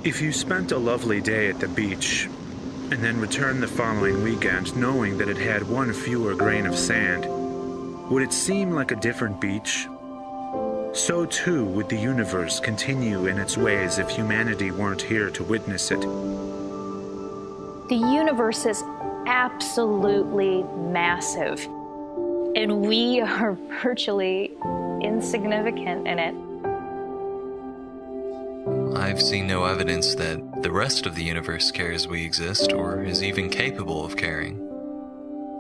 If you spent a lovely day at the beach, and then returned the following weekend knowing that it had one fewer grain of sand, would it seem like a different beach? So too would the universe continue in its ways if humanity weren't here to witness it. The universe is absolutely massive, and we are virtually insignificant in it. I've seen no evidence that the rest of the universe cares we exist or is even capable of caring.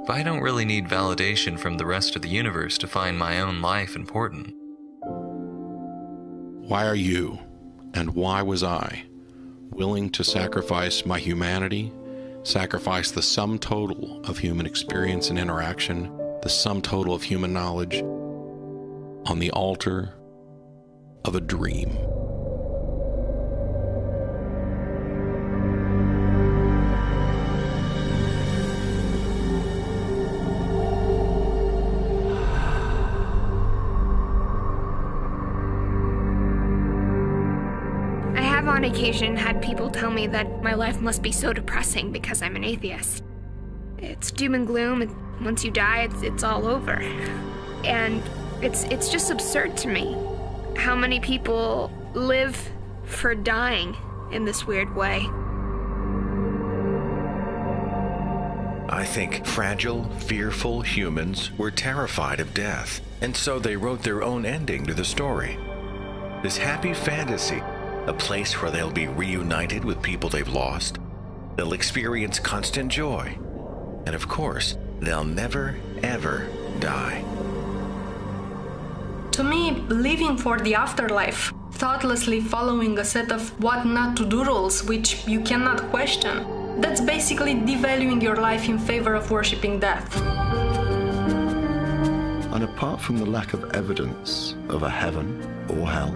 But I don't really need validation from the rest of the universe to find my own life important. Why are you, and why was I, willing to sacrifice my humanity, sacrifice the sum total of human experience and interaction, the sum total of human knowledge, on the altar of a dream? On occasion had people tell me that my life must be so depressing because I'm an atheist. It's doom and gloom, and once you die, it's all over. And it's just absurd to me how many people live for dying in this weird way. I think fragile, fearful humans were terrified of death, and so they wrote their own ending to the story. This happy fantasy, a place where they'll be reunited with people they've lost, they'll experience constant joy, and of course, they'll never, ever die. To me, living for the afterlife, thoughtlessly following a set of what not to do rules which you cannot question, that's basically devaluing your life in favor of worshipping death. And apart from the lack of evidence of a heaven or hell,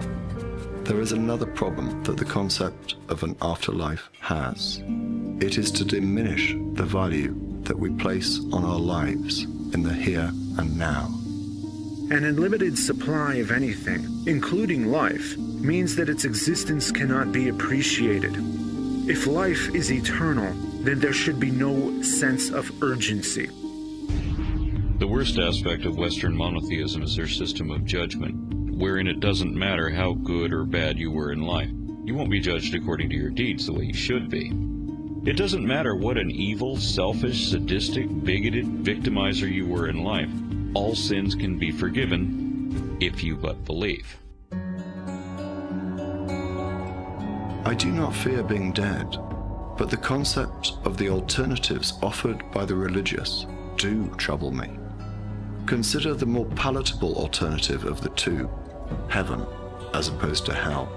there is another problem that the concept of an afterlife has. It is to diminish the value that we place on our lives in the here and now. An unlimited supply of anything, including life, means that its existence cannot be appreciated. If life is eternal, then there should be no sense of urgency. The worst aspect of Western monotheism is their system of judgment, wherein it doesn't matter how good or bad you were in life. You won't be judged according to your deeds the way you should be. It doesn't matter what an evil, selfish, sadistic, bigoted victimizer you were in life. All sins can be forgiven if you but believe. I do not fear being dead, but the concept of the alternatives offered by the religious do trouble me. Consider the more palatable alternative of the two, heaven as opposed to hell.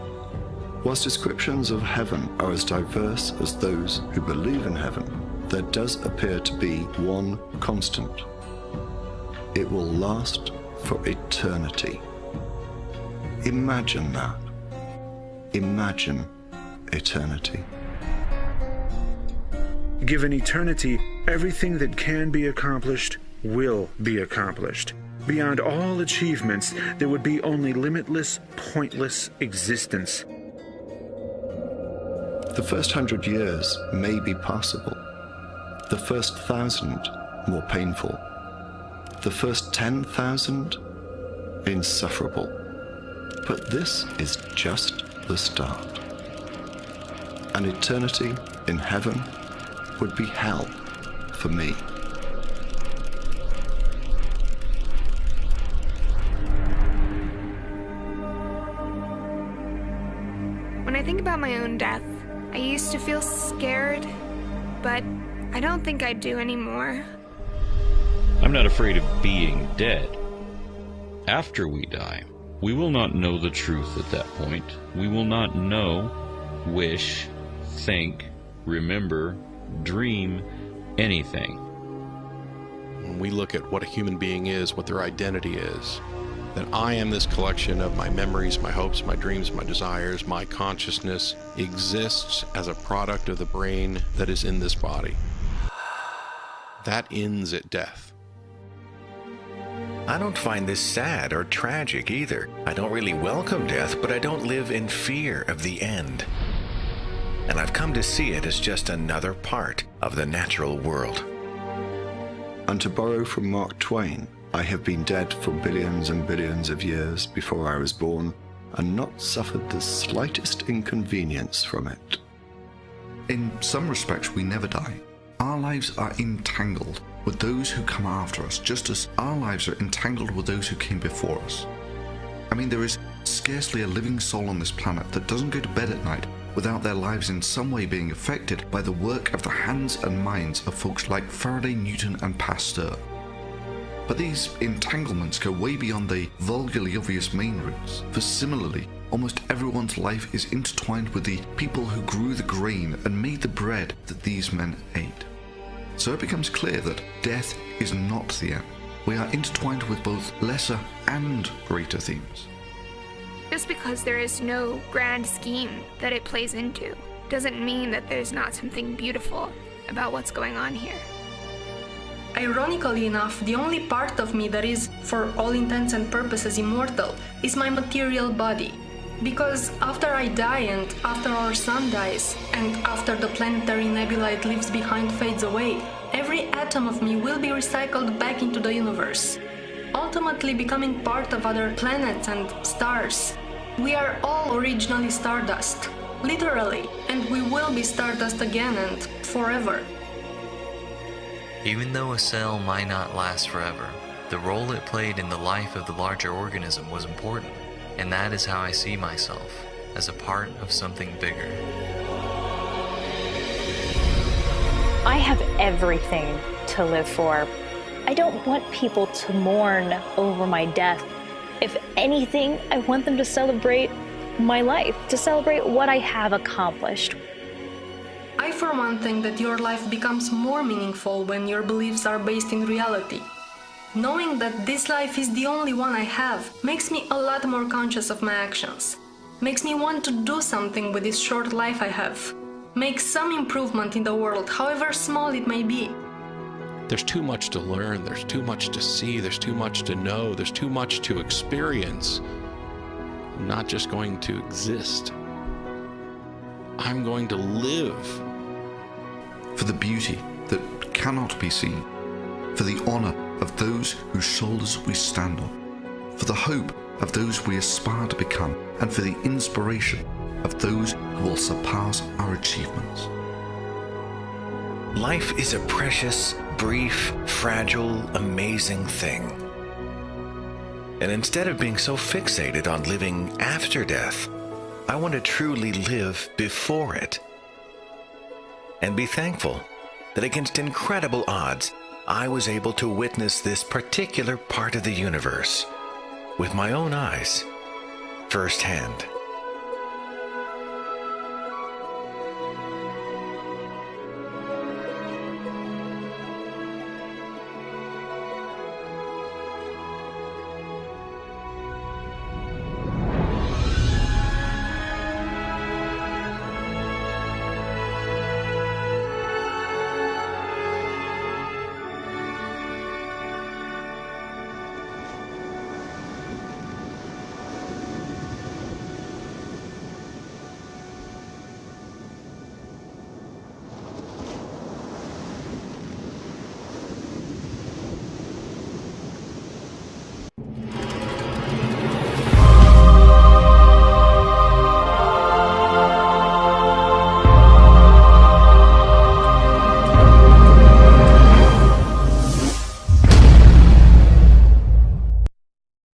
Whilst descriptions of heaven are as diverse as those who believe in heaven, there does appear to be one constant. It will last for eternity. Imagine that. Imagine eternity. Given eternity, everything that can be accomplished will be accomplished. Beyond all achievements, there would be only limitless, pointless existence. The first 100 years may be possible. The first 1,000 more painful. The first 10,000 insufferable. But this is just the start. An eternity in heaven would be hell for me. When I think about my own death, I used to feel scared, but I don't think I do anymore. I'm not afraid of being dead. After we die, we will not know the truth at that point. We will not know, wish, think, remember, dream, anything. When we look at what a human being is, what their identity is, that I am this collection of my memories, my hopes, my dreams, my desires, my consciousness exists as a product of the brain that is in this body. That ends at death. I don't find this sad or tragic either. I don't really welcome death, but I don't live in fear of the end. and I've come to see it as just another part of the natural world. And to borrow from Mark Twain, I have been dead for billions and billions of years before I was born, and not suffered the slightest inconvenience from it. In some respects, we never die. Our lives are entangled with those who come after us, just as our lives are entangled with those who came before us. I mean, there is scarcely a living soul on this planet that doesn't go to bed at night without their lives in some way being affected by the work of the hands and minds of folks like Faraday, Newton, and Pasteur. But these entanglements go way beyond the vulgarly obvious main roots, for similarly, almost everyone's life is intertwined with the people who grew the grain and made the bread that these men ate. So it becomes clear that death is not the end. We are intertwined with both lesser and greater themes. Just because there is no grand scheme that it plays into doesn't mean that there's not something beautiful about what's going on here. Ironically enough, the only part of me that is, for all intents and purposes, immortal is my material body. Because after I die, and after our sun dies, and after the planetary nebula it leaves behind fades away, every atom of me will be recycled back into the universe, ultimately becoming part of other planets and stars. We are all originally stardust, literally, and we will be stardust again and forever. Even though a cell might not last forever, the role it played in the life of the larger organism was important, and that is how I see myself, as a part of something bigger. I have everything to live for. I don't want people to mourn over my death. If anything, I want them to celebrate my life, to celebrate what I have accomplished. I for one think that your life becomes more meaningful when your beliefs are based in reality. Knowing that this life is the only one I have makes me a lot more conscious of my actions. Makes me want to do something with this short life I have. Make some improvement in the world, however small it may be. There's too much to learn, there's too much to see, there's too much to know, there's too much to experience. I'm not just going to exist. I'm going to live. For the beauty that cannot be seen, for the honor of those whose shoulders we stand on, for the hope of those we aspire to become, and for the inspiration of those who will surpass our achievements. Life is a precious, brief, fragile, amazing thing. And instead of being so fixated on living after death, I want to truly live before it. And be thankful that against incredible odds, I was able to witness this particular part of the universe with my own eyes, firsthand.